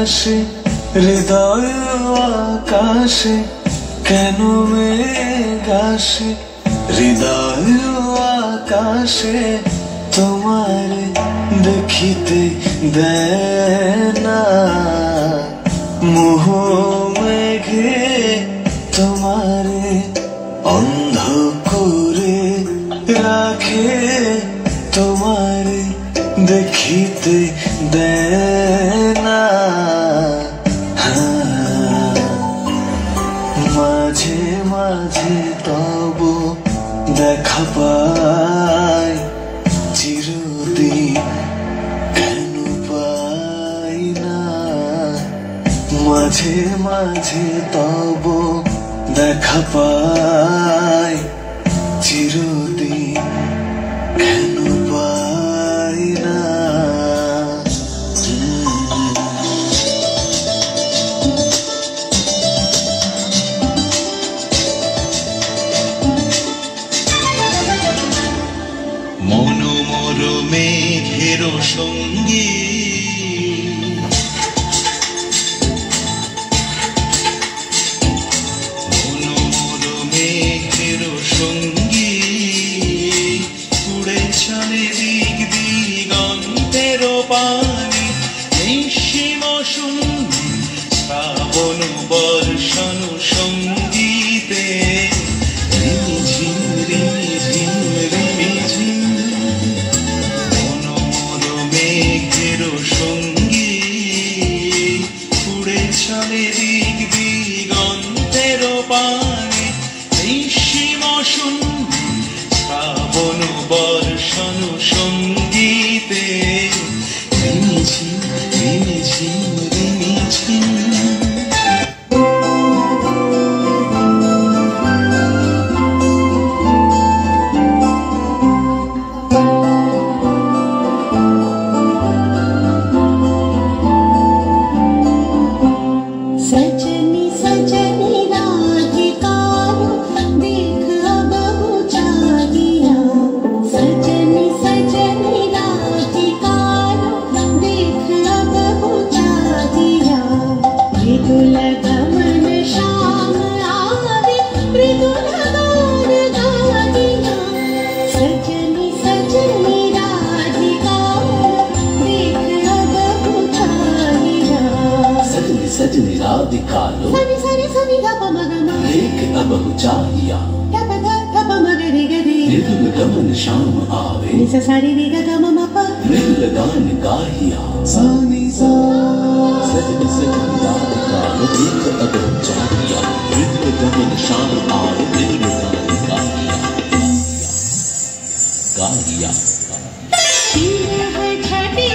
আকাশে হৃদয় আকাশে কেন মেঘ আসে হৃদয় আকাশে তোমার দেখিতে দেয় না মোহ মেঘে তোমারে অন্ধ করে রাখে তোমারে দেখিতে দেয় না মাঝে মাঝে তব দেখা পাই চিরদিন কেন পাই না মাঝে মাঝে তব দেখা পাই চিরদিন কেন পাই না মনোমর মেঘের সঙ্গী মনোমর মেঘের সঙ্গী উড়ে চলে দিক দিগন্তের পানে নিঃসীম শূন্য শ্রাবণ বর্ষণ সঙ্গীতে রিমিঝিম রিমিঝিম রিমিঝিম মনোমর মেঘের সঙ্গী উড়ে চলে দিক দিগন্তের পানে নিঃসীম শূন্য শ্রাবণ বর্ষণ সঙ্গীতে রিমিঝিম রিমিঝিম রিমিঝিম सजनी सजनी राधिकारो देख अब बुझा दिया सजनी सजनी राधिकारो देख अब बुझा दिया मृदुल गमन श्याम आवे मृदुल गान गा दिया सजनी सजनी राधिकारो देख अब बुझा दिया सजनी सजनी राधिका लो सनी सनी सनी धप मगमा देख अब चाहिया धप धप मग रे ग रे मृदुल गमन शाम आवे निस सारी रे ग ग म म प मृदुल गान गाहिया सानी सा सजनी सजनी राधिका लो देख अब चाहिया मृदुल गमन शाम आवे मृदुल गान गाहिया गाहिया तीर है छठी